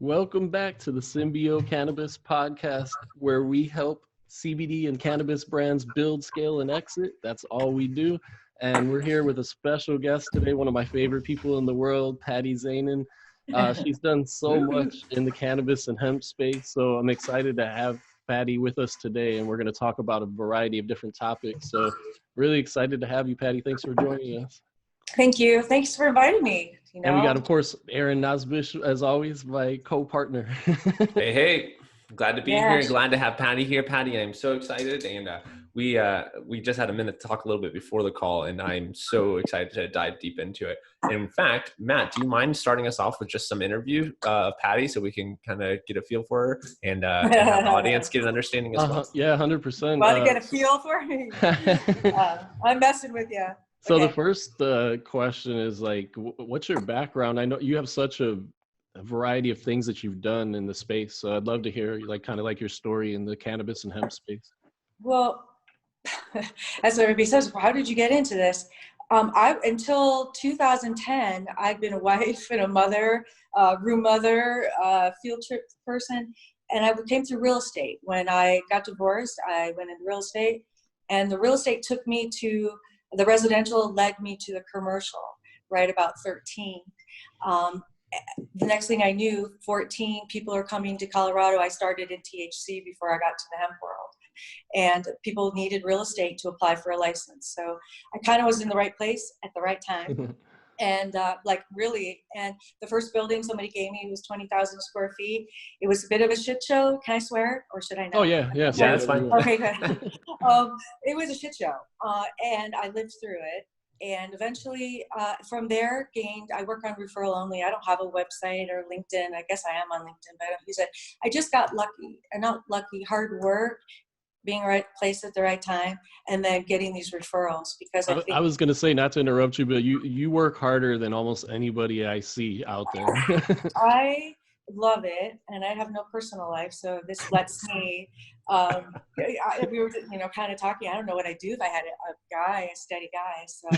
Welcome back to the Symbio Cannabis podcast, where we help CBD and cannabis brands build, scale, and exit. That's all we do. And we're here with a special guest today, one of my favorite people in the world, Patti Zanin. She's done so much in the cannabis and hemp space, so I'm excited to have Patti with us today, and we're going to talk about a variety of different topics. So really excited to have you, Patti. Thanks for joining us. Thank you. Thanks for inviting me. And we got, of course, Nosbisch, as always, my co-partner. Hey, glad to be here. Glad to have Patti here. Patti, I'm so excited. And we just had a minute to talk a little bit before the call, and I'm so excited to dive deep into it. And in fact, Matt, do you mind starting us off with just some interview of Patti so we can kind of get a feel for her and have the audience get an understanding as well? Yeah, 100%. Want to get a feel for me? I'm messing with you. So the first question is like, what's your background? I know you have such a variety of things that you've done in the space. So I'd love to hear kind of your story in the cannabis and hemp space. Well, as everybody says, how did you get into this? Until 2010, I'd been a wife and a mother, room mother, field trip person. And I came through real estate. When I got divorced, I went into real estate, and the real estate took me to the residential, led me to the commercial, right about 13. The next thing I knew, 14 people are coming to Colorado. I started in THC before I got to the hemp world. And people needed real estate to apply for a license. So I kind of was in the right place at the right time. And really, and the first building somebody gave me was 20,000 square feet. It was a bit of a shit show. Can I swear, or should I not? Oh yeah, that's fine. Okay, good. It was a shit show, and I lived through it. And eventually, from there, I work on referral only. I don't have a website or LinkedIn. I guess I am on LinkedIn, but I don't use it. I just got lucky, and not lucky, hard work, being right place at the right time, and then getting these referrals, because I was going to say, not to interrupt you, but you work harder than almost anybody I see out there. I love it, and I have no personal life, so this lets me we were kind of talking. I don't know what I'd do if I had a steady guy, so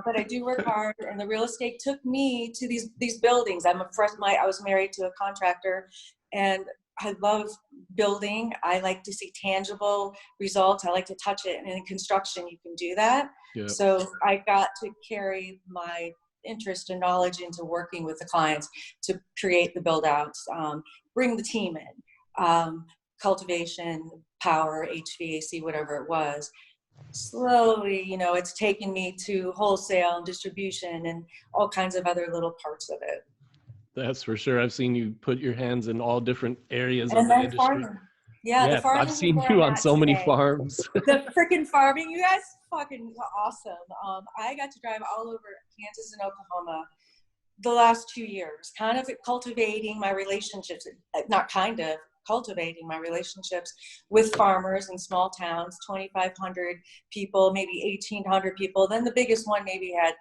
but I do work hard, and the real estate took me to these buildings. I was married to a contractor, and I love building. I like to see tangible results. I like to touch it. And in construction, you can do that. Yep. So I got to carry my interest and knowledge into working with the clients to create the build outs, bring the team in, cultivation, power, HVAC, whatever it was. Slowly, it's taken me to wholesale and distribution and all kinds of other little parts of it. That's for sure. I've seen you put your hands in all different areas and of the industry. Farming. Yeah, the farming. I've seen you on so many farms. The freaking farming, you guys fucking awesome. I got to drive all over Kansas and Oklahoma the last 2 years, kind of cultivating my relationships, cultivating my relationships with farmers in small towns, 2,500 people, maybe 1,800 people. Then the biggest one maybe had,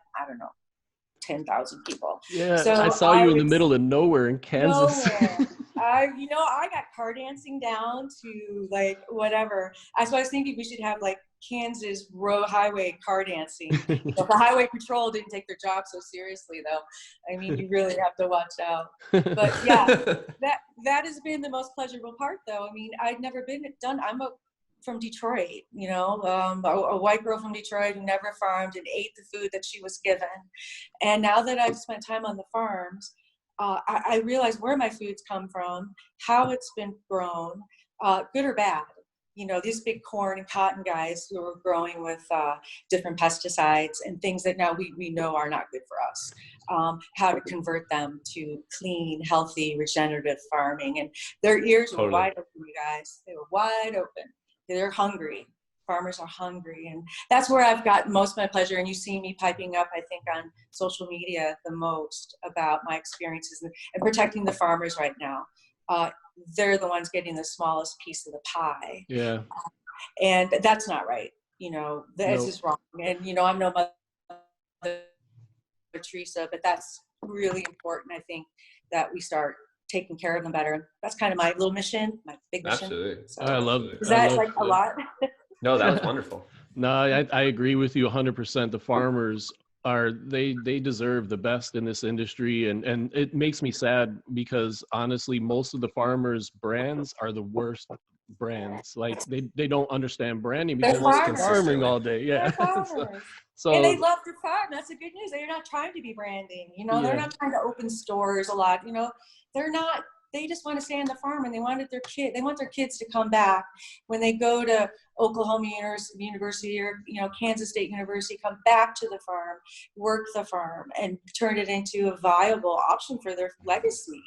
10,000 people. Yeah, so I saw you in the middle of nowhere in Kansas. I got car dancing down to whatever. That's why I was thinking we should have Kansas road highway car dancing. The highway patrol didn't take their job so seriously, though. I mean, you really have to watch out. But yeah, that has been the most pleasurable part, though. I mean, I'd never done. I'm from Detroit, a white girl from Detroit who never farmed and ate the food that she was given. And now that I've spent time on the farms, I realize where my foods come from, how it's been grown, good or bad. These big corn and cotton guys who are growing with different pesticides and things that now we know are not good for us. How to convert them to clean, healthy, regenerative farming. And their ears were wide open, you guys. They were wide open. They're hungry. Farmers are hungry. And that's where I've got most of my pleasure. And you see me piping up, I think, on social media the most about my experiences and protecting the farmers right now. They're the ones getting the smallest piece of the pie. Yeah. And that's not right. That's just wrong. And, I'm no Mother Teresa, but that's really important, I think, that we start taking care of them better. That's kind of my little mission, my big mission. Absolutely. So, I love it. Is that a lot? No, that was wonderful. No, I agree with you 100%. The farmers they deserve the best in this industry, and it makes me sad because honestly most of the farmers brands are the worst brands. Like they don't understand branding They're because they're farmers. farming all day. They're Yeah. farmers. so And they love to farm. That's the good news. They're not trying to be branding. You know, they're yeah. not trying to open stores a lot. You know, they're not. They just want to stay on the farm, and they want their kids to come back when they go to Oklahoma University or Kansas State University, come back to the farm, work the farm, and turn it into a viable option for their legacy.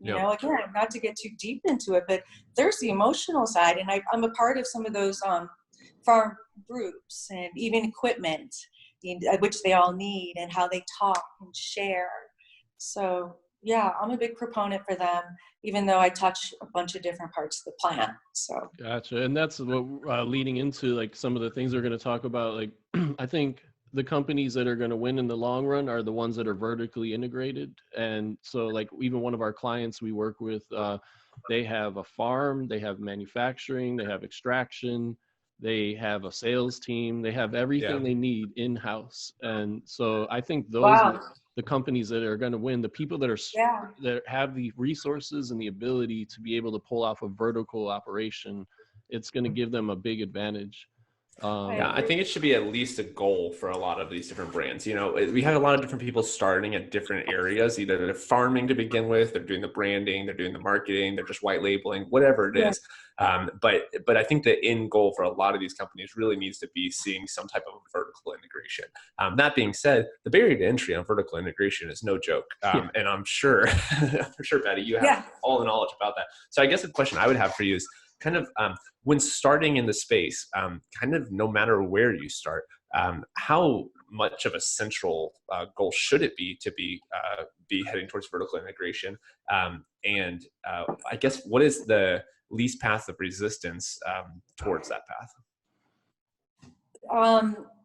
You know, again, not to get too deep into it, but there's the emotional side, and I'm a part of some of those farm groups and even equipment, which they all need, and how they talk and share. So yeah, I'm a big proponent for them, even though I touch a bunch of different parts of the plant. So Gotcha. And that's what leading into like some of the things we're going to talk about. Like I think the companies that are going to win in the long run are the ones that are vertically integrated. And so like even one of our clients we work with, they have a farm, they have manufacturing, they have extraction, they have a sales team, they have everything they need in-house. And so I think those are the companies that are going to win, the people that are that have the resources and the ability to be able to pull off a vertical operation. It's going to give them a big advantage. I think it should be at least a goal for a lot of these different brands. You know, we have a lot of different people starting at different areas. Either they're farming to begin with, they're doing the branding, they're doing the marketing, they're just white labeling, whatever it is. But I think the end goal for a lot of these companies really needs to be seeing some type of vertical integration. That being said, the barrier to entry on vertical integration is no joke. And I'm sure, for sure, Patti, you have all the knowledge about that. So I guess the question I would have for you is kind of when starting in the space, kind of no matter where you start, how much of a central goal should it be to be heading towards vertical integration? And I guess what is the least path of resistance towards that path?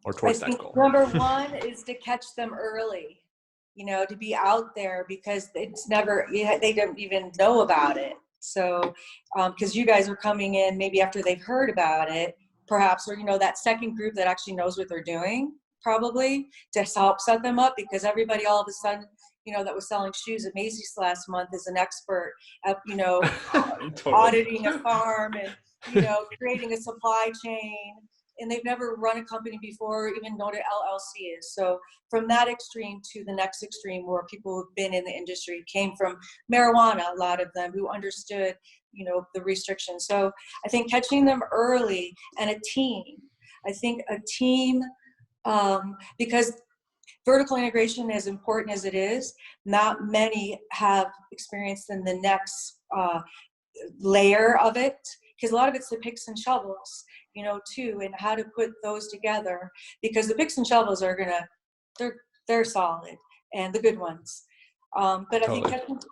Or towards that goal? Number one is to catch them early, to be out there, because it's never, they don't even know about it. So, because you guys are coming in maybe after they've heard about it, perhaps, or, that second group that actually knows what they're doing, probably, to help set them up, because everybody all of a sudden, that was selling shoes at Macy's last month is an expert at, auditing a farm and, creating a supply chain. And they've never run a company before, even know what an LLC is. So from that extreme to the next extreme, where people who've been in the industry came from marijuana, a lot of them who understood, the restrictions. So I think catching them early, and a team. I think a team, because vertical integration, as important as it is, not many have experience in the next layer of it, because a lot of it's the picks and shovels, too, and how to put those together, because the picks and shovels are they're solid, and the good ones. But totally. I think,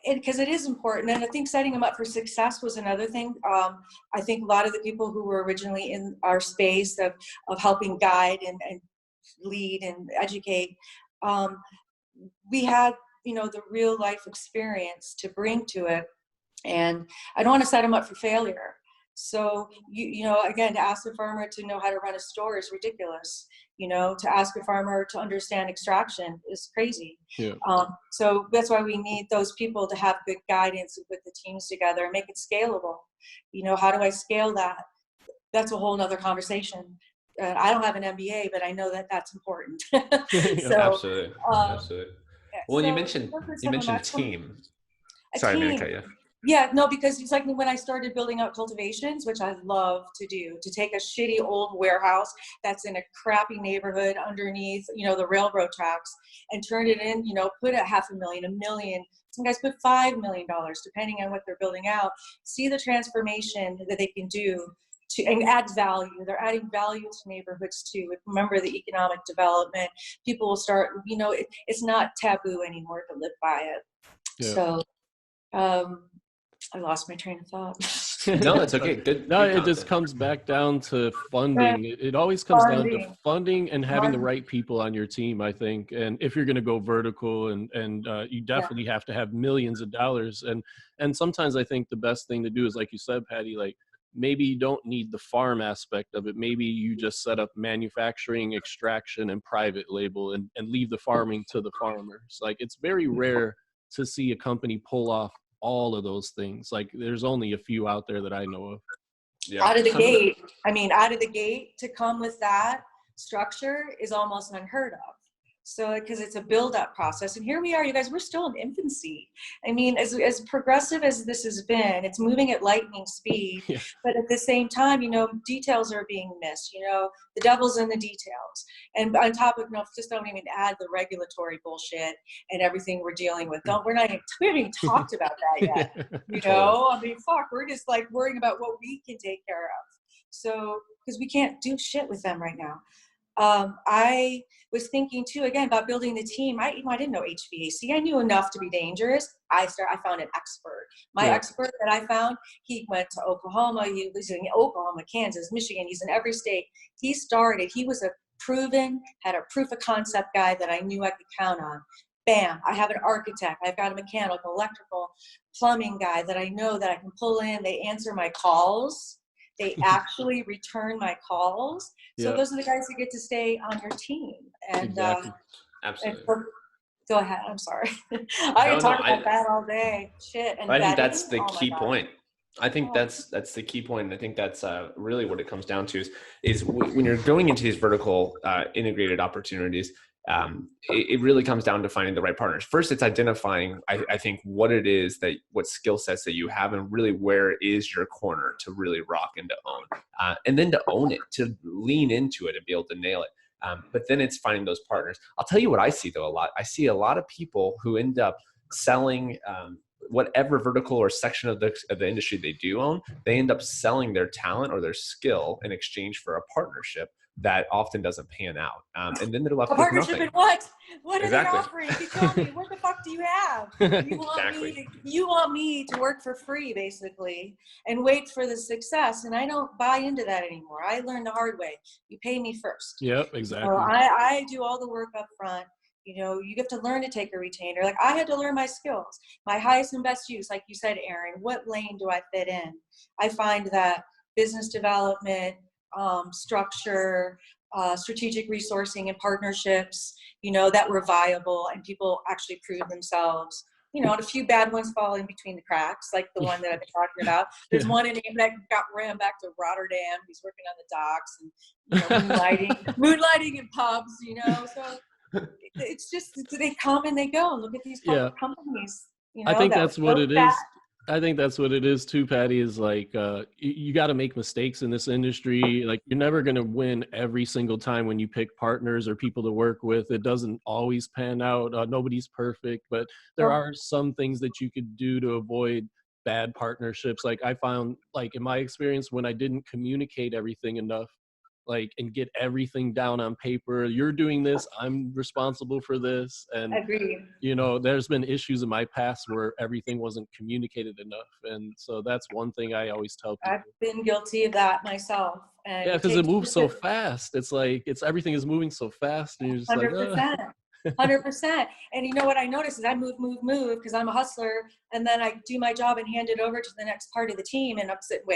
because it is important, and I think setting them up for success was another thing. I think a lot of the people who were originally in our space of helping guide and lead and educate, we had, the real life experience to bring to it, and I don't want to set them up for failure. So, again, to ask a farmer to know how to run a store is ridiculous. To ask a farmer to understand extraction is crazy. Yeah. So that's why we need those people to have good guidance and put the teams together and make it scalable. How do I scale that? That's a whole nother conversation. I don't have an MBA, but I know that that's important. So, absolutely. Absolutely. Well, so you mentioned team. Sorry, team. I'm going to cut you. Yeah, no, because it's like when I started building out cultivations, which I love to do, to take a shitty old warehouse that's in a crappy neighborhood underneath, the railroad tracks, and turn it in, put $500,000, $1 million. Some guys put $5 million, depending on what they're building out. See the transformation that they can do and add value. They're adding value to neighborhoods too. Remember the economic development. People will start, it's not taboo anymore to live by it. Yeah. So, I lost my train of thought. No, it's okay. Good. No, it just comes back down to funding. It always comes down to funding and having the right people on your team, I think. And if you're going to go vertical, and you definitely have to have millions of dollars. And sometimes I think the best thing to do is, like you said, Patti, like maybe you don't need the farm aspect of it. Maybe you just set up manufacturing, extraction, and private label, and leave the farming to the farmers. Like, it's very rare to see a company pull off all of those things. Like, there's only a few out there that I know of. Yeah. Out of the gate, out of the gate to come with that structure is almost unheard of. So, because it's a build-up process, and here we are, you guys, we're still in infancy. I mean, as progressive as this has been, it's moving at lightning speed. Yeah. But at the same time, you know, details are being missed. You know, the devil's in the details. And on top of, just don't even add the regulatory bullshit and everything we're dealing with. We haven't even talked about that yet. You know, I mean, fuck, we're just like worrying about what we can take care of. So, because we can't do shit with them right now. I was thinking too, again, about building the team. I didn't know HVAC. I knew enough to be dangerous. I found an expert. My expert that I found, he went to Oklahoma. He was in Oklahoma, Kansas, Michigan. He's in every state. He was had a proof of concept guy that I knew I could count on. Bam, I have an architect. I've got a mechanical, electrical, plumbing guy that I know that I can pull in. They answer my calls. They actually return my calls. So those are the guys who get to stay on your team. And exactly. Absolutely. And go ahead. I'm sorry. I can talk about that all day. Shit. And I think that's the key point. I think that's the key point. And I think that's really what it comes down to is when you're going into these vertical integrated opportunities, it really comes down to finding the right partners. First, it's identifying, I think, what skill sets that you have, and really where is your corner to really rock and to own, and then to own it, to lean into it and be able to nail it. But then it's finding those partners. I'll tell you what I see though a lot. I see a lot of people who end up selling whatever vertical or section of the industry they do own. They end up selling their talent or their skill in exchange for a partnership that often doesn't pan out. And then they're left with nothing. Partnership in what? What are they offering? You tell me, what the fuck do you have? You want me to work for free, basically, and wait for the success. And I don't buy into that anymore. I learned the hard way. You pay me first. Yep, exactly. So I do all the work up front. You know, you have to learn to take a retainer. Like, I had to learn my skills, my highest and best use. Like you said, Aaron, what lane do I fit in? I find that business development, structure, strategic resourcing and partnerships, you know, that were viable and people actually proved themselves. You know, and a few bad ones fall in between the cracks, like the one that I've been talking about. There's one in that got ran back to Rotterdam. He's working on the docks and, you know, moonlighting in pubs, you know. So it's just, they come and they go. Look at these companies. You know, I think that's what it is. I think that's what it is too, Patti, is like, you got to make mistakes in this industry. Like, you're never going to win every single time when you pick partners or people to work with. It doesn't always pan out. Nobody's perfect, but there are some things that you could do to avoid bad partnerships. Like, I found, like, in my experience, when I didn't communicate everything enough, like, and get everything down on paper, you're doing this, I'm responsible for this. And agreed. You know, there's been issues in my past where everything wasn't communicated enough. And so that's one thing I always tell people. I've been guilty of that myself. And yeah, because it moves so fast. It's like, everything is moving so fast. And you're just 100%. Like, 100%. And you know what I notice is I move because I'm a hustler, and then I do my job and hand it over to the next part of the team, and I'm sitting,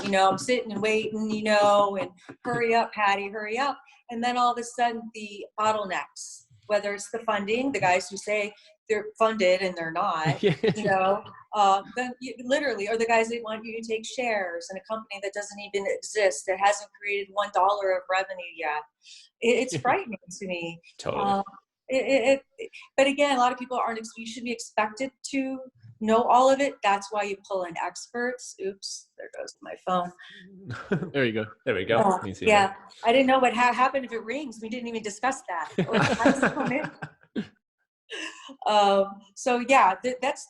you know, I'm sitting and waiting, you know, and hurry up, Patti, hurry up. And then all of a sudden the bottlenecks, whether it's the funding, the guys who say they're funded and they're not, you know, then literally, or the guys that want you to take shares in a company that doesn't even exist, that hasn't created $1 of revenue yet. It's frightening to me. Totally. But again, a lot of people you should be expected to know all of it. That's why you pull in experts. Oops, there goes my phone. There you go. There we go. Yeah, I didn't know what happened if it rings. We didn't even discuss that. So yeah, that's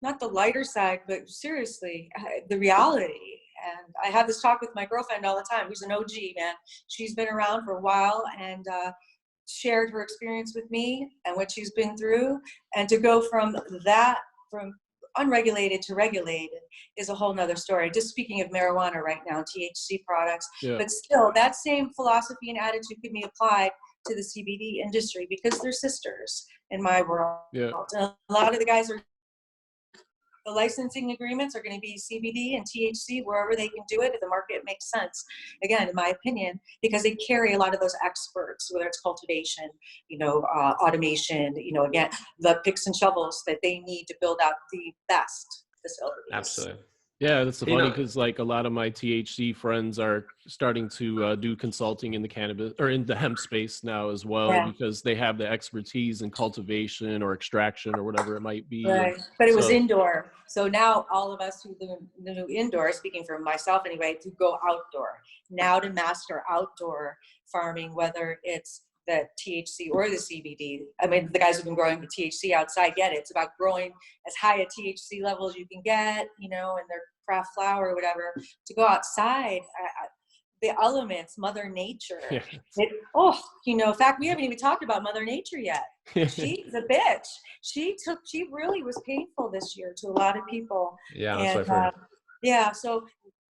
not the lighter side, but seriously, the reality. And I have this talk with my girlfriend all the time, who's an OG, man. She's been around for a while and shared her experience with me and what she's been through. And to go from unregulated to regulated is a whole nother story. Just speaking of marijuana right now, THC products, but still that same philosophy and attitude can be applied to the CBD industry because they're sisters in my world. Yeah. And a lot of the guys are the licensing agreements are going to be CBD and THC wherever they can do it if the market makes sense. Again, in my opinion, because they carry a lot of those experts, whether it's cultivation, automation, again, the picks and shovels that they need to build out the best facilities. Absolutely. Yeah, that's funny because like a lot of my THC friends are starting to do consulting in the cannabis or in the hemp space now as well, because they have the expertise in cultivation or extraction or whatever it might be. Right, but it was indoor. So now all of us who live indoor, speaking for myself anyway, to go outdoor. Now to master outdoor farming, whether it's the THC or the CBD. I mean, the guys who've been growing the THC outside get it. It's about growing as high a THC level as you can get, in their craft flower or whatever. To go outside, the elements, Mother Nature. Yeah. In fact, we haven't even talked about Mother Nature yet. She's a bitch. She really was painful this year to a lot of people. Yeah, that's what I've heard. Yeah, so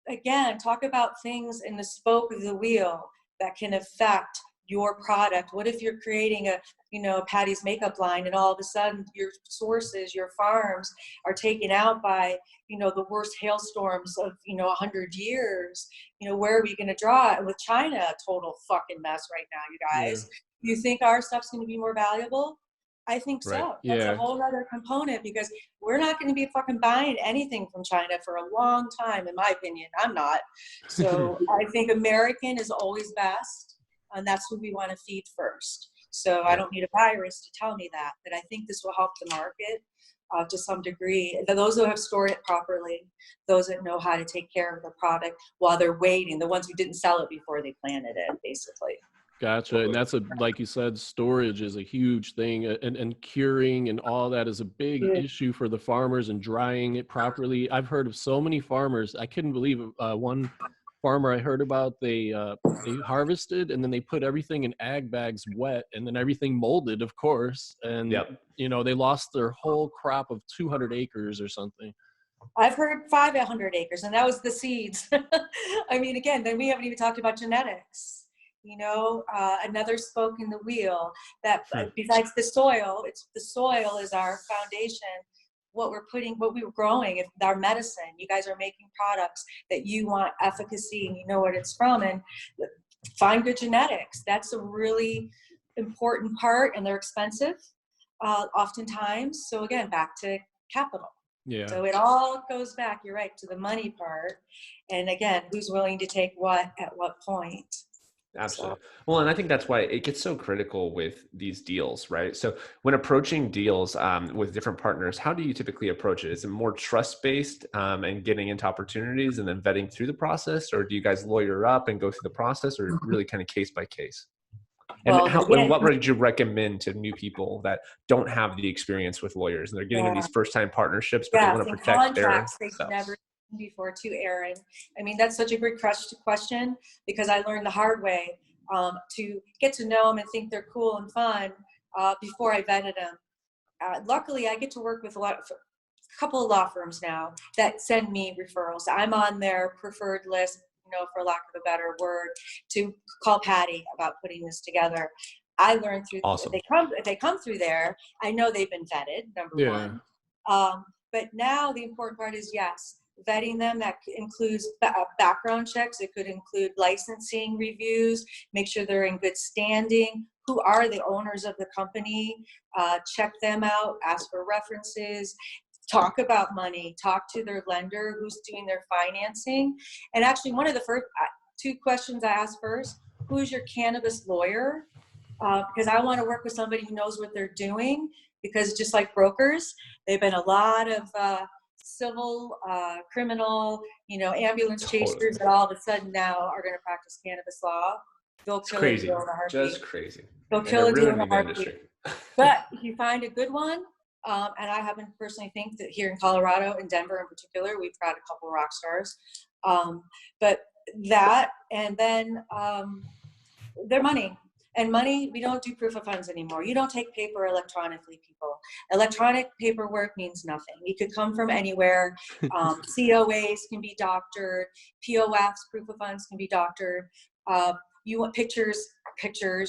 again, talk about things in the spoke of the wheel that can affect your product. What if you're creating a Patti's makeup line and all of a sudden your sources, your farms are taken out by, the worst hailstorms of, 100 years, where are we going to draw it? And with China, a total fucking mess right now, you guys. Yeah. You think our stuff's going to be more valuable? I think so. Right. That's a whole other component because we're not going to be fucking buying anything from China for a long time, in my opinion. I'm not. So I think American is always best. And that's who we want to feed first. So I don't need a virus to tell me that I think this will help the market to some degree. Those who have stored it properly, those that know how to take care of the product while they're waiting, the ones who didn't sell it before they planted it, basically. Gotcha. And that's like you said, storage is a huge thing, and curing and all that is a big issue for the farmers, and drying it properly. I've heard of so many farmers. I couldn't believe one farmer I heard about, they harvested and then they put everything in ag bags wet, and then everything molded, of course. And, they lost their whole crop of 200 acres or something. I've heard 500 acres, and that was the seeds. I mean, again, then we haven't even talked about genetics. Another spoke in the wheel that besides the soil, the soil is our foundation. What we were growing, if our medicine, you guys are making products that you want efficacy and you know what it's from, and find good genetics. That's a really important part, and they're expensive oftentimes. So again, back to capital. Yeah. So it all goes back, you're right, to the money part. And again, who's willing to take what at what point? Absolutely. Well, and I think that's why it gets so critical with these deals, right? So when approaching deals with different partners, how do you typically approach it? Is it more trust-based and getting into opportunities and then vetting through the process? Or do you guys lawyer up and go through the process, or really kind of case by case? And, what would you recommend to new people that don't have the experience with lawyers and they're getting in these first-time partnerships, but they want to protect their never before to Aaron. I mean, that's such a great question because I learned the hard way to get to know them and think they're cool and fun before I vetted them. Luckily, I get to work with a couple of law firms now that send me referrals. I'm on their preferred list, for lack of a better word, to call Patti about putting this together. I learned through if they come through there, I know they've been vetted, number one. But now the important part is vetting them. That includes background checks. It could include licensing reviews, make sure they're in good standing. Who are the owners of the company? Check them out, ask for references, talk about money, talk to their lender, who's doing their financing. And actually one of the first two questions I ask first, who's your cannabis lawyer? Because I want to work with somebody who knows what they're doing, because just like brokers, they've been a lot of civil, criminal, ambulance chasers that all of a sudden now are going to practice cannabis law. They'll kill a deal in a heartbeat. Just crazy. They'll kill a deal in a heartbeat. But if you find a good one, and I happen to personally think that here in Colorado, in Denver in particular, we've got a couple rock stars. But that, and then their money. And money, we don't do proof of funds anymore. You don't take paper electronically, people. Electronic paperwork means nothing. You could come from anywhere. COAs can be doctored. POFs, proof of funds, can be doctored. You want pictures,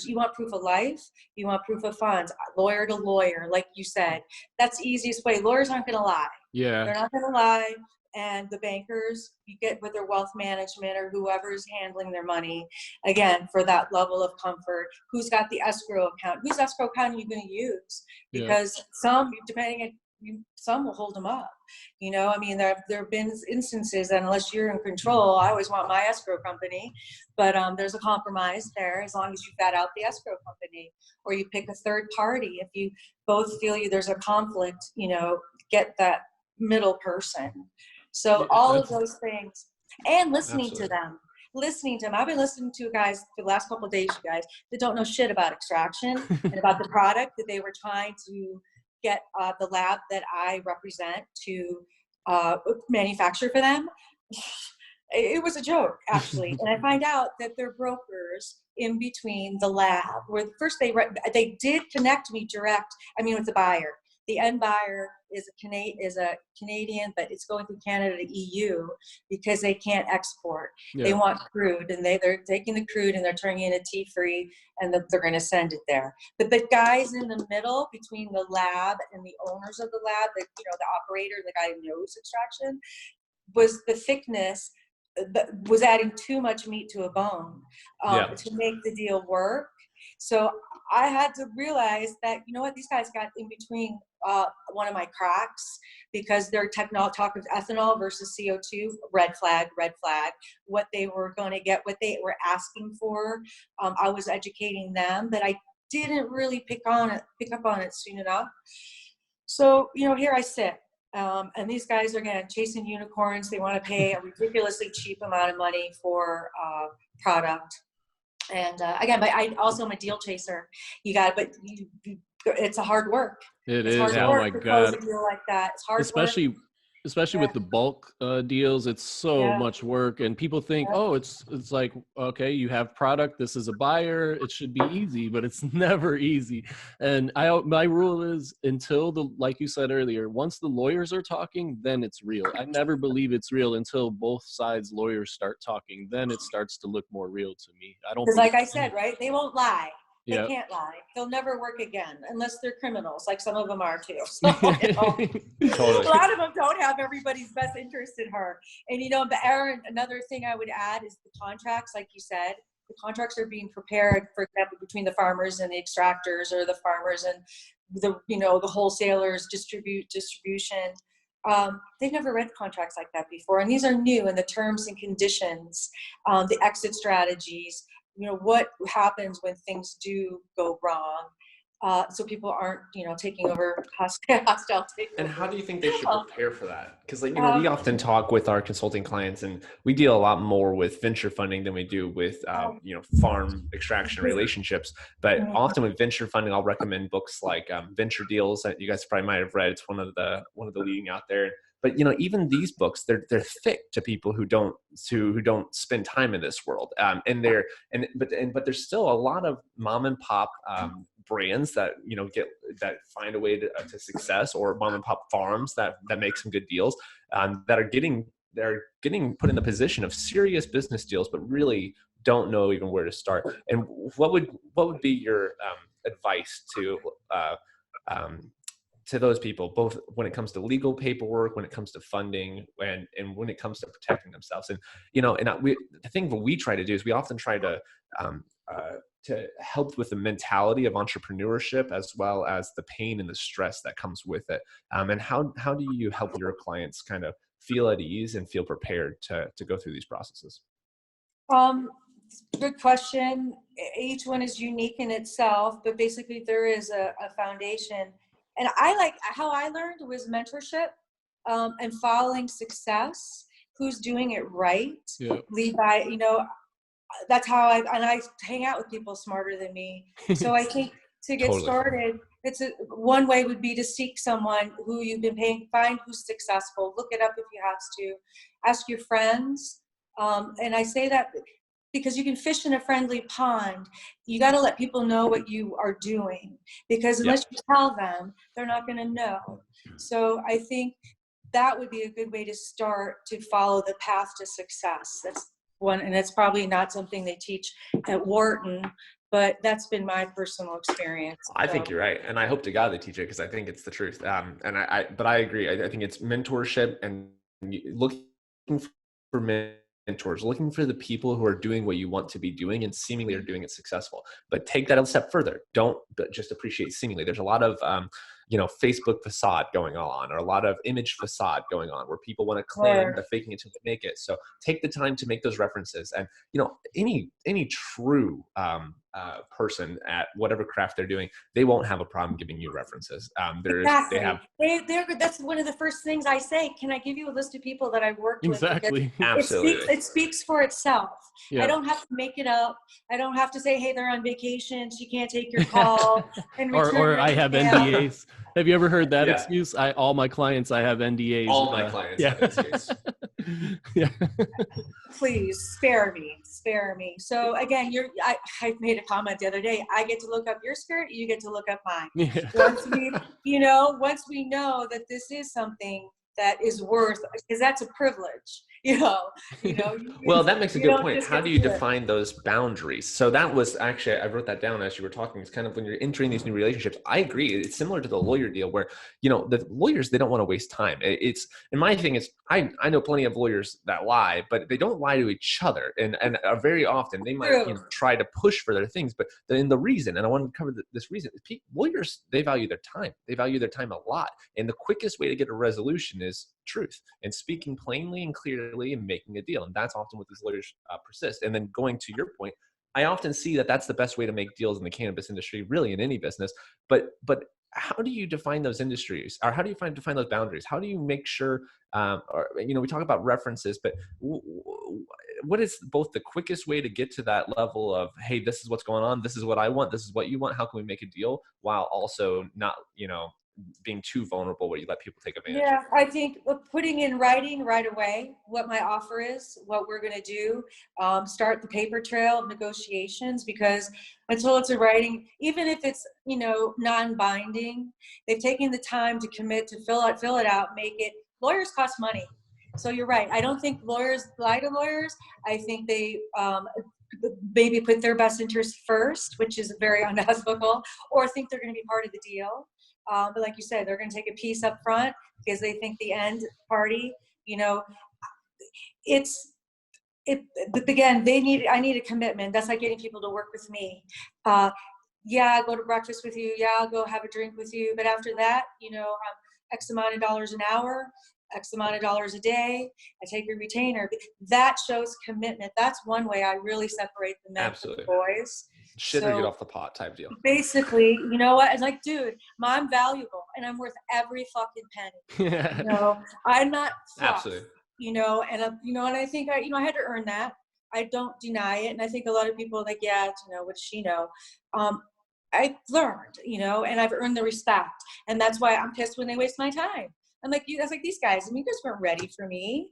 you want proof of life, you want proof of funds, lawyer to lawyer, like you said. That's the easiest way. Lawyers aren't going to lie. Yeah. They're not going to lie. And the bankers, you get with their wealth management or whoever's handling their money, again, for that level of comfort. Who's got the escrow account? Whose escrow account are you going to use? Because some, some will hold them up. You know, I mean, there have been instances that unless you're in control, I always want my escrow company, but there's a compromise there as long as you vet out the escrow company, or you pick a third party. If you both feel there's a conflict, you know, get that middle person. So all of those things, and listening to them. I've been listening to guys for the last couple of days, you guys, that don't know shit about extraction and about the product that they were trying to get the lab that I represent to manufacture for them. It was a joke, actually. And I find out that they're brokers in between the lab, where first they did connect me with the buyer. The end buyer is a Canadian, but it's going through Canada to EU because they can't export. Yeah. They want crude, and they're taking the crude and they're turning it into tea-free, and they're going to send it there. But the guys in the middle between the lab and the owners of the lab, the operator, the guy who knows extraction, was the thickness that was adding too much meat to a bone to make the deal work. So I had to realize that, you know what, these guys got in between one of my cracks, because their talk of ethanol versus CO2, red flag, what they were going to get, what they were asking for. I was educating them, but I didn't really pick up on it soon enough. So, you know, here I sit. And these guys are chasing unicorns. They want to pay a ridiculously cheap amount of money for product. And again, but I also am a deal chaser. It's a hard work. It's hard work to close a deal like that. It's hard work. Especially with the bulk deals, it's so much work, and people think, oh, it's like, okay, you have product, this is a buyer, it should be easy, but it's never easy. And my rule is, until like you said earlier, once the lawyers are talking, then it's real. I never believe it's real until both sides lawyers start talking. Then it starts to look more real to me. Because like I said, right, they won't lie. They can't lie. They'll never work again unless they're criminals, like some of them are too. So, you know, Totally. A lot of them don't have everybody's best interest in heart. And, you know, but Aaron, another thing I would add is the contracts, like you said. The contracts are being prepared, for example, between the farmers and the extractors, or the farmers and the wholesalers, distribution. They've never read contracts like that before. And these are new, and the terms and conditions, the exit strategies. You know, what happens when things do go wrong, so people aren't, taking over hostile takeover. And how do you think they should prepare for that? Because, like, we often talk with our consulting clients, and we deal a lot more with venture funding than we do with, farm extraction relationships. But often with venture funding, I'll recommend books like Venture Deals that you guys probably might have read. It's one of the leading out there. But even these books, they're thick to people who don't spend time in this world, but there's still a lot of mom and pop brands that find a way to success, or mom and pop farms that make some good deals, that are getting put in the position of serious business deals, but really don't know even where to start. And what would be your advice to those people, both when it comes to legal paperwork, when it comes to funding, and when it comes to protecting themselves? And the thing that we try to do is we often try to help with the mentality of entrepreneurship, as well as the pain and the stress that comes with it. And how do you help your clients kind of feel at ease and feel prepared to go through these processes? Good question. Each one is unique in itself, but basically there is a foundation. And how I learned was mentorship, and following success, who's doing it right. Lead by, that's how I hang out with people smarter than me. So I think to get started, one way would be to seek someone who you've been paying, find who's successful, look it up if you have to, ask your friends. And I say that because you can fish in a friendly pond. You got to let people know what you are doing, because unless you tell them, they're not going to know. So I think that would be a good way to start, to follow the path to success. one, and it's probably not something they teach at Wharton, but that's been my personal experience. I think you're right, and I hope to God they teach it, because I think it's the truth. But I agree. I think it's mentorship and looking for mentors, looking for the people who are doing what you want to be doing and seemingly are doing it successful. But take that a step further. Don't just appreciate seemingly. There's a lot of Facebook facade going on, or a lot of image facade going on, where people want to claim the faking it till they make it. So take the time to make those references. And any true person at whatever craft they're doing, they won't have a problem giving you references. Exactly. That's one of the first things I say. Can I give you a list of people that I've worked with? Exactly. Absolutely. It speaks for itself. Yeah. I don't have to make it up. I don't have to say, hey, they're on vacation, she can't take your call. And or I have NDAs. Have you ever heard that excuse? All my clients, I have NDAs. All my clients have NDAs. Yeah. Please spare me. So again, I made a comment the other day. I get to look up your skirt, you get to look up mine. Yeah. Once we know that this is something that is worth, because that's a privilege. Well, that makes a good point. How do you define those boundaries? So that was actually, I wrote that down as you were talking. It's kind of when you're entering these new relationships. I agree. It's similar to the lawyer deal where, the lawyers, they don't want to waste time. And my thing is, I know plenty of lawyers that lie, but they don't lie to each other. And very often they might try to push for their things, but in the reason, and I want to cover this reason, lawyers, they value their time. They value their time a lot. And the quickest way to get a resolution is truth and speaking plainly and clearly and making a deal. And that's often what these lawyers persist. And then going to your point, I often see that that's the best way to make deals in the cannabis industry, really in any business. But how do you define those industries, or how do you define those boundaries? How do you make sure, we talk about references, but what is both the quickest way to get to that level of, hey, this is what's going on, this is what I want, this is what you want, how can we make a deal, while also not, being too vulnerable where you let people take advantage? Yeah, I think putting in writing right away what my offer is, what we're going to do, start the paper trail of negotiations, because until it's in writing, even if it's, non-binding, they've taken the time to commit to fill it out, make it. Lawyers cost money. So you're right. I don't think lawyers lie to lawyers. I think they maybe put their best interest first, which is very unethical, or think they're going to be part of the deal. But like you said, they're going to take a piece up front because they think the end party, again, I need a commitment. That's like getting people to work with me. I'll go to breakfast with you. Yeah, I'll go have a drink with you. But after that, X amount of dollars an hour, X amount of dollars a day, I take your retainer. That shows commitment. That's one way I really separate the men from the boys. Shit or get off the pot type deal. Basically, you know what? It's like, dude, I'm valuable and I'm worth every fucking penny. I'm not fluff, absolutely. And I think I had to earn that. I don't deny it. And I think a lot of people are like, yeah, what does she know? I learned, and I've earned the respect. And that's why I'm pissed when they waste my time. I'm like, that's like these guys. You guys weren't ready for me.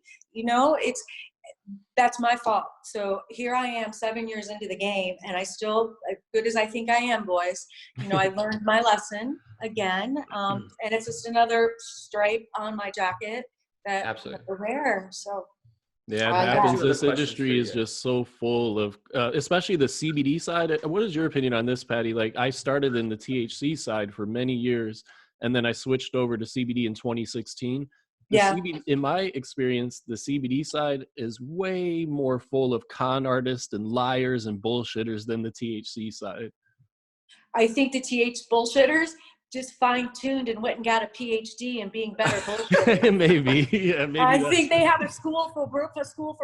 That's my fault. So here I am 7 years into the game, and I still, as good as I think I am, boys, I learned my lesson again. And it's just another stripe on my jacket that I wear. So yeah, it happens. This industry is just so full of, especially the CBD side. What is your opinion on this, Patti? Like, I started in the THC side for many years, and then I switched over to CBD in 2016. CBD, in my experience, the CBD side is way more full of con artists and liars and bullshitters than the THC side. I think the bullshitters just fine-tuned and went and got a PhD in being better bullshitters. Maybe. I think they have a school for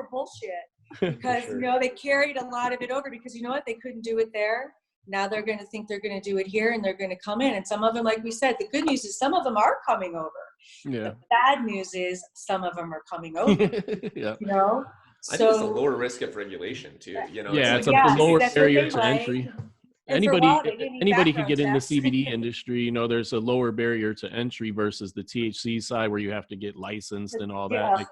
bullshit because, they carried a lot of it over because they couldn't do it there. Now they're going to think they're going to do it here, and they're going to come in. And some of them, like we said, the good news is some of them are coming over. Yeah. The bad news is some of them are coming over. Yeah. I think it's a lower risk of regulation too. It's a lower barrier to entry. Anybody could get in the CBD industry. There's a lower barrier to entry versus the THC side where you have to get licensed and all that. Like,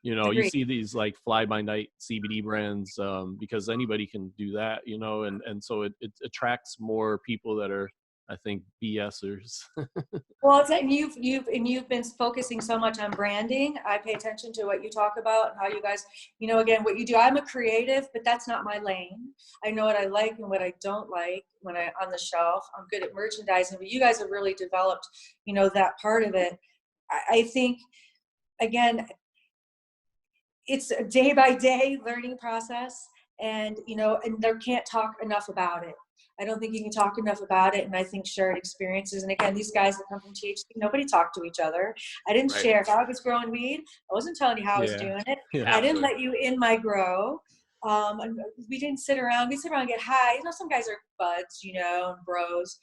you see these like fly by night CBD brands because anybody can do that, and so it attracts more people that are I think, BSers. Well, it's, and you've been focusing so much on branding. I pay attention to what you talk about and how you guys, again, what you do. I'm a creative, but that's not my lane. I know what I like and what I don't like when I on the shelf. I'm good at merchandising, but you guys have really developed, that part of it. I think, again, it's a day by day learning process, and and there can't talk enough about it. I don't think you can talk enough about it, and I think shared experiences. And again, these guys that come from THC, nobody talked to each other. I didn't share. If I was growing weed, I wasn't telling you how I was doing it. I didn't let you in my grow. And we didn't sit around. We sit around and get high. Some guys are buds, and bros.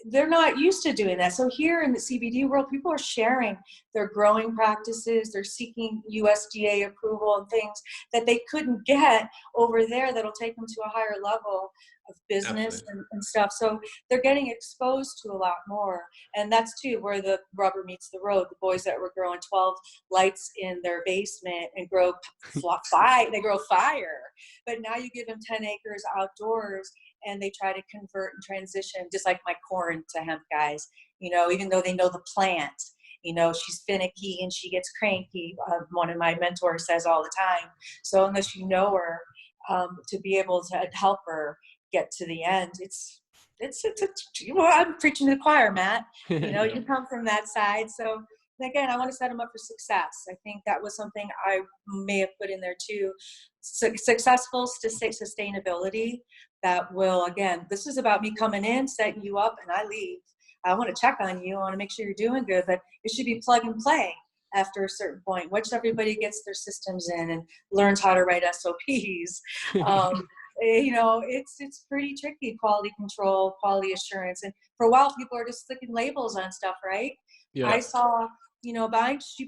They're not used to doing that. So here in the CBD world, people are sharing their growing practices. They're seeking USDA approval and things that they couldn't get over there that'll take them to a higher level of business and stuff. So they're getting exposed to a lot more. And that's too where the rubber meets the road. The boys that were growing 12 lights in their basement and grow fire, they grow fire. But now you give them 10 acres outdoors, and they try to convert and transition, just like my corn to hemp guys, even though they know the plant, she's finicky and she gets cranky. One of my mentors says all the time. So unless you know her, to be able to help her get to the end, I'm preaching to the choir, Matt. You come from that side. So again, I want to set them up for success. I think that was something I may have put in there too. Successful sustainability that will, again, this is about me coming in, setting you up, and I leave. I want to check on you. I want to make sure you're doing good, but it should be plug and play after a certain point. Once everybody gets their systems in and learns how to write SOPs, it's pretty tricky, quality control, quality assurance. And for a while, people are just sticking labels on stuff, right? Yeah. I saw, you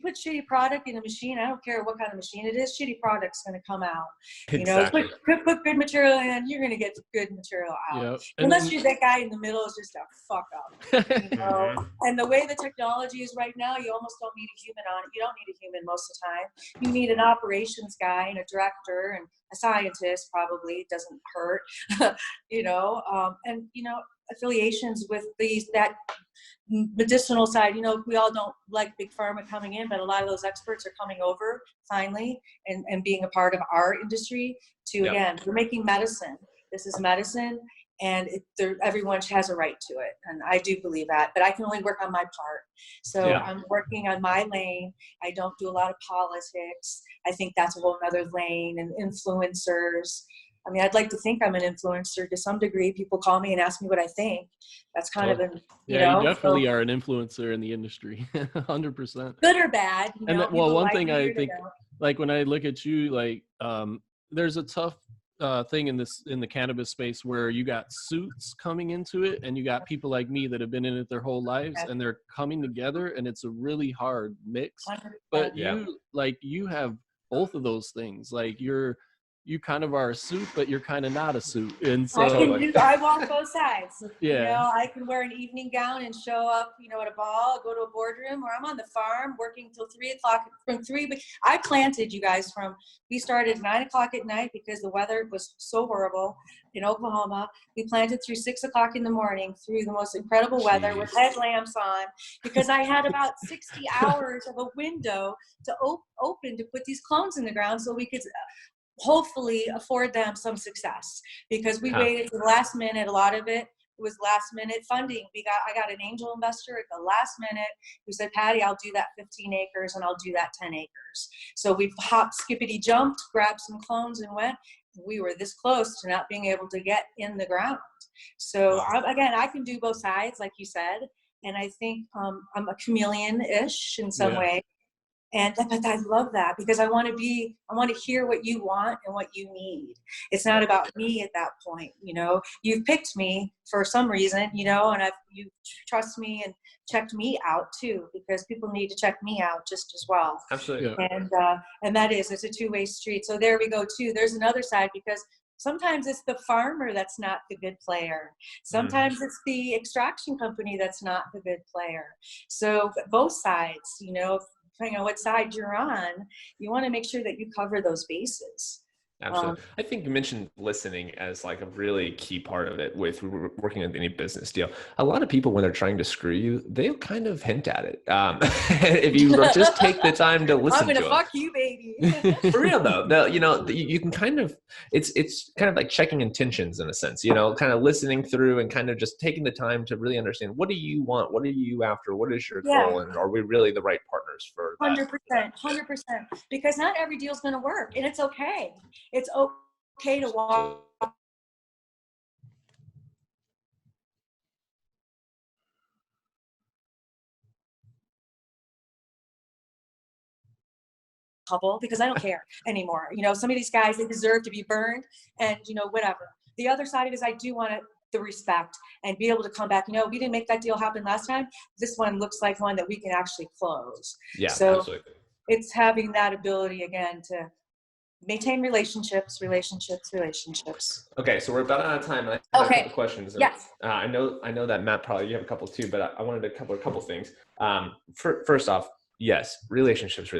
put shitty product in a machine. I don't care what kind of machine it is. Shitty product's going to come out. Exactly. Put good material in, you're going to get good material out. Yep. Unless you're that guy in the middle is just a fuck up. And the way the technology is right now, you almost don't need a human on it. You don't need a human most of the time. You need an operations guy and a director and a scientist, probably. It doesn't hurt. Affiliations with that medicinal side. We all don't like big pharma coming in, but a lot of those experts are coming over finally and being a part of our industry to, again, we're making medicine. This is medicine, and everyone has a right to it. And I do believe that, but I can only work on my part. So I'm working on my lane. I don't do a lot of politics. I think that's a whole nother lane, and influencers. I mean, I'd like to think I'm an influencer to some degree. People call me and ask me what I think. That's kind of an, you definitely are an influencer in the industry, 100%. Good or bad. One thing I think, like when I look at you, there's a tough thing in the cannabis space where you got suits coming into it, and you got people like me that have been in it their whole lives, and they're coming together, and it's a really hard mix. 100%. But you have both of those things. Like you kind of are a suit, but you're kind of not a suit. And so I walk both sides. I can wear an evening gown and show up, at a ball, go to a boardroom, or I'm on the farm working till 3 o'clock. I planted, you guys, we started 9 o'clock at night because the weather was so horrible in Oklahoma. We planted through 6 o'clock in the morning through the most incredible weather with headlamps on, because I had about 60 hours of a window to open to put these clones in the ground so we could hopefully afford them some success, because we waited to the last minute. A lot of it was last minute funding. I got an angel investor at the last minute who said, Patti, I'll do that 15 acres and I'll do that 10 acres. So we hopped, skippity jumped, grabbed some clones and went. We were this close to not being able to get in the ground. So I can do both sides, like you said. And I think I'm a chameleon-ish in some way. But I love that, because I want to hear what you want and what you need. It's not about me at that point. You've picked me for some reason, and you trust me and checked me out too, because people need to check me out just as well. Absolutely. And it's a two-way street. So there we go too. There's another side, because sometimes it's the farmer that's not the good player. Sometimes it's the extraction company that's not the good player. So both sides, depending on what side you're on, you want to make sure that you cover those bases. Absolutely. I think you mentioned listening as like a really key part of it with working on any business deal. A lot of people, when they're trying to screw you, they'll kind of hint at it. If you just take the time to listen I'm to gonna them. fuck you, baby. For real though, you can kind of, it's kind of like checking intentions in a sense, kind of listening through and kind of just taking the time to really understand, what do you want? What are you after? What is your goal? And are we really the right partners for that? 100%, because not every deal is going to work, and it's okay. It's okay to walk couple, because I don't care anymore. Some of these guys, they deserve to be burned, and whatever. The other side of it is, I do want the respect and be able to come back. We didn't make that deal happen last time. This one looks like one that we can actually close. Yeah, so absolutely. It's having that ability again to maintain relationships. Okay, so we're about out of time. I have a couple questions. Yes. I know that Matt, probably you have a couple too, but I wanted to cover a couple things. First off, yes, relationships.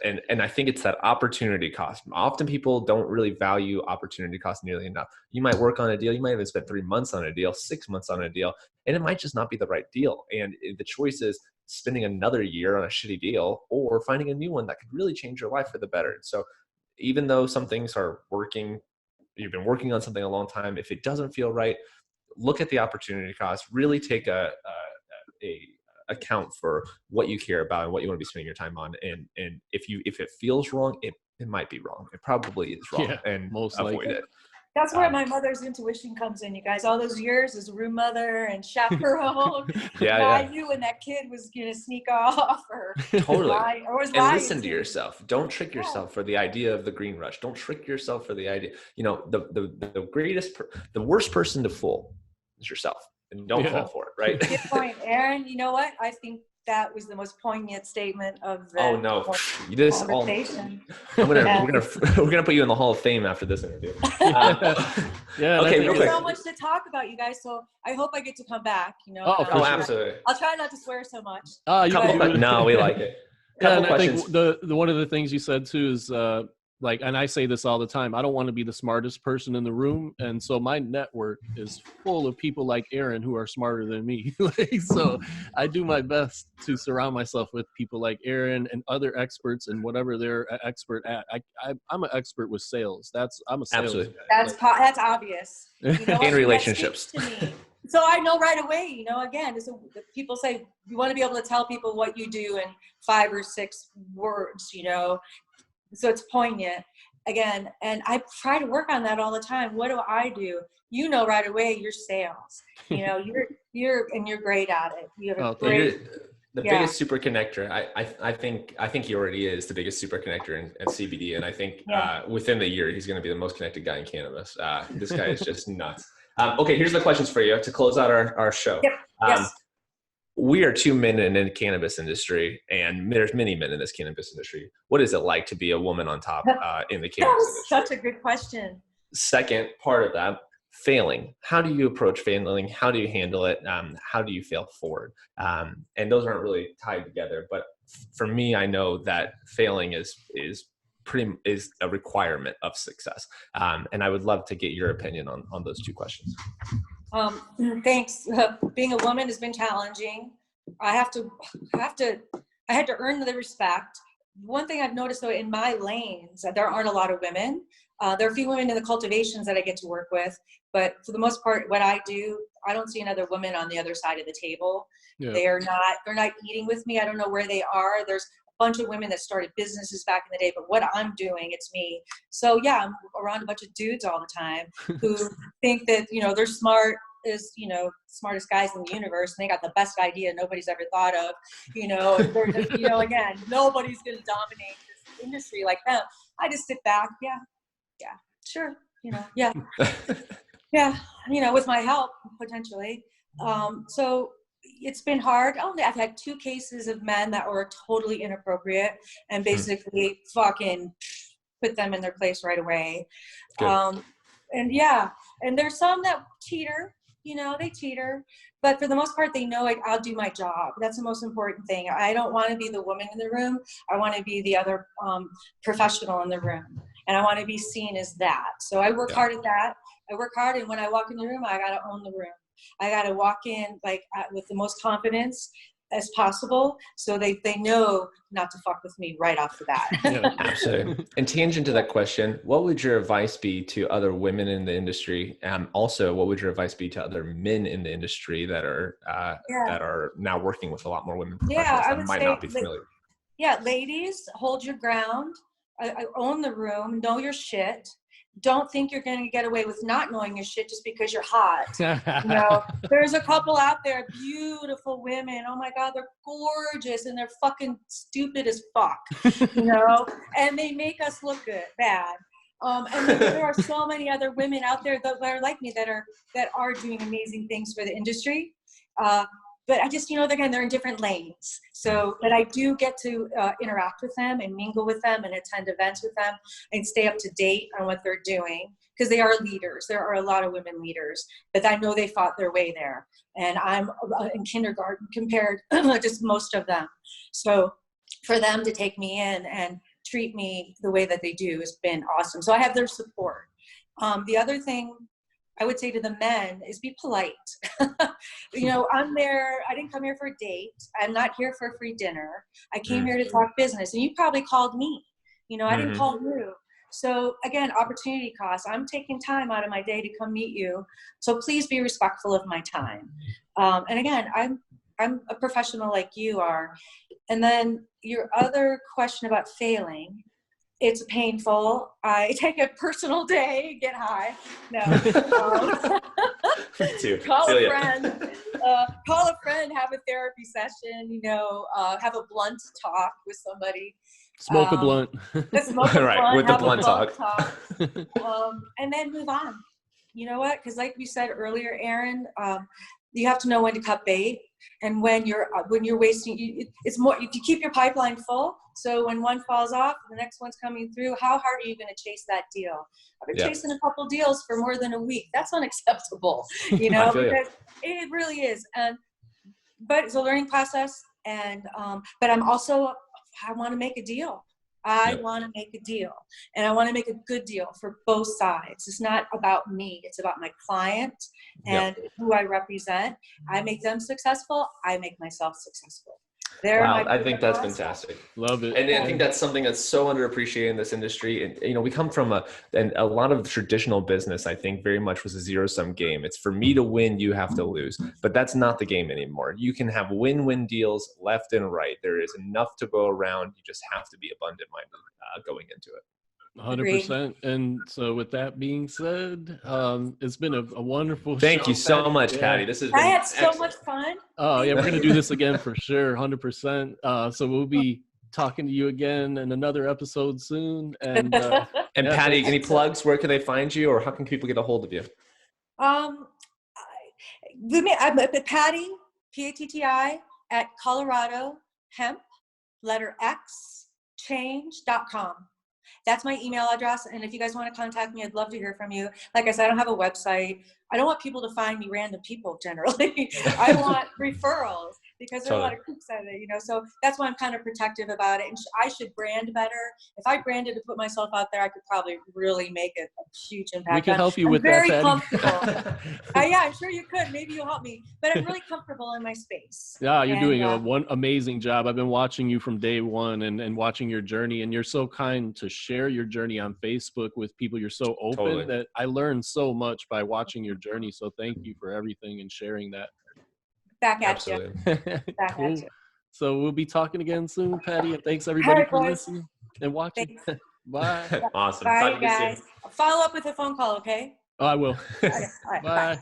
And I think it's that opportunity cost. Often people don't really value opportunity cost nearly enough. You might work on a deal. You might even spend 3 months on a deal, 6 months on a deal, and it might just not be the right deal. And the choice is spending another year on a shitty deal or finding a new one that could really change your life for the better. So even though some things are working, you've been working on something a long time, if it doesn't feel right, look at the opportunity cost, really take a account for what you care about and what you want to be spending your time on. And if it feels wrong, it might be wrong. It probably is wrong, and most avoid likely. it. That's where my mother's intuition comes in, you guys. All those years as a room mother and chaperone. I knew when that kid was going to sneak off or totally lie, or was and lying listen to yourself. Don't trick yourself for the idea of the green rush. Don't trick yourself for the idea. The worst person to fool is yourself, and don't fall for it. Right. Good point, Aaron. You know what? I think that was the most poignant statement of the conversation. We're gonna put you in the Hall of Fame after this interview. Okay, there's so much to talk about, you guys. So I hope I get to come back. Absolutely. I'll try not to swear so much. No, we like it. And I think the one of the things you said too is and I say this all the time, I don't want to be the smartest person in the room. And so my network is full of people like Aaron who are smarter than me. So I do my best to surround myself with people like Aaron and other experts and whatever they're expert at. I'm an expert with sales. I'm a sales guy. That's obvious. And relationships. So I know right away, again, people say you want to be able to tell people what you do in 5 or 6 words, so it's poignant again. And I try to work on that all the time. What do I do? Right away, you're sales, you're great at it. You have biggest super connector. I think he already is the biggest super connector in CBD. And I think within the year, he's going to be the most connected guy in cannabis. This guy is just nuts. Okay, here's the questions for you to close out our show. Yep. Yes. We are 2 men in the cannabis industry, and there's many men in this cannabis industry. What is it like to be a woman on top in the cannabis industry? Such a good question. Second part of that, failing. How do you approach failing? How do you handle it? How do you fail forward? And those aren't really tied together. But for me, I know that failing is a requirement of success. And I would love to get your opinion on those 2 questions. Thanks. Being a woman has been challenging. I had to earn the respect. One thing I've noticed though, in my lanes, there aren't a lot of women. There are a few women in the cultivations that I get to work with, but for the most part, what I do, I don't see another woman on the other side of the table. Yeah. They're not eating with me. I don't know where they are. There's a bunch of women that started businesses back in the day, but what I'm doing, it's me. So yeah, I'm around a bunch of dudes all the time who think that, they're smart as, smartest guys in the universe, and they got the best idea nobody's ever thought of, they're just, again, nobody's going to dominate this industry like them. I just sit back. Yeah, sure. With my help potentially. So it's been hard. I've had 2 cases of men that were totally inappropriate and basically fucking put them in their place right away. And there's some that teeter, they teeter, but for the most part, they know I'll do my job. That's the most important thing. I don't want to be the woman in the room. I want to be the other professional in the room. And I want to be seen as that. So I work hard at that. I work hard. And when I walk in the room, I got to own the room. I got to walk in like with the most confidence as possible, so they know not to fuck with me right off the bat. Yeah, absolutely. And tangent to that question, what would your advice be to other women in the industry? Also, what would your advice be to other men in the industry that are now working with a lot more women professionals that might not be familiar? Ladies, hold your ground. I own the room. Know your shit. Don't think you're going to get away with not knowing your shit just because you're hot. You know, there's a couple out there, beautiful women. Oh my God, they're gorgeous and they're fucking stupid as fuck, you know, and they make us look bad. And there are so many other women out there that are like me that are doing amazing things for the industry. But I just, they're in different lanes. So, but I do get to interact with them and mingle with them and attend events with them and stay up to date on what they're doing, because they are leaders. There are a lot of women leaders, but I know they fought their way there. And I'm in kindergarten compared to just most of them. So for them to take me in and treat me the way that they do has been awesome. So I have their support. The other thing I would say to the men is be polite. I'm there. I didn't come here for a date. I'm not here for a free dinner. I came here to talk business, and you probably called me. I didn't call you. So again, opportunity cost. I'm taking time out of my day to come meet you. So please be respectful of my time. And again, I'm a professional like you are. And then your other question about failing. It's painful. I take a personal day, get high. No. Me too. Call a friend, have a therapy session, have a blunt talk with somebody. Smoke a blunt. Smoke a right, blunt, with the blunt talk. And then move on. You know what? Because like we said earlier, Aaron, you have to know when to cut bait, and when you're wasting. It's more if you keep your pipeline full. So when one falls off, the next one's coming through. How hard are you going to chase that deal? I've been chasing a couple deals for more than a week. That's unacceptable, because it really is. But it's a learning process. And but I want to make a deal. I want to make a deal, and I want to make a good deal for both sides. It's not about me. It's about my client and who I represent. I make them successful. I make myself successful. Wow, I think that's fantastic. Love it. And I think that's something that's so underappreciated in this industry. And, we come from a lot of traditional business, I think very much was a zero-sum game. It's for me to win, you have to lose. But that's not the game anymore. You can have win-win deals left and right. There is enough to go around. You just have to be abundant-minded going into it. 100%. And so with that being said, it's been a wonderful Thank show, you so much, Patti. This has been I had so excellent. much fun. Oh yeah, we're going to do this again for sure. 100%. So we'll be talking to you again in another episode soon. And Patti, any plugs? Where can they find you, or how can people get a hold of you? I'm at Patti, P-A-T-T-I, at Colorado Hemp, letter X, change.com. That's my email address. And if you guys want to contact me, I'd love to hear from you. Like I said, I don't have a website. I don't want people to find me random people generally. I want referrals, because there are a lot of kooks out there, So that's why I'm kind of protective about it. And I should brand better. If I branded to put myself out there, I could probably really make a huge impact. We can help you with very that, comfortable. Yeah, I'm sure you could. Maybe you'll help me. But I'm really comfortable in my space. Yeah, you're doing one amazing job. I've been watching you from day one and watching your journey. And you're so kind to share your journey on Facebook with people. You're so open that I learned so much by watching your journey. So thank you for everything and sharing that. Back at you. Back cool. at you. So we'll be talking again soon, Patti. And thanks everybody for listening and watching. Bye. Awesome. Bye, guys. Follow up with a phone call, okay? Oh, I will. Okay. All right. Bye.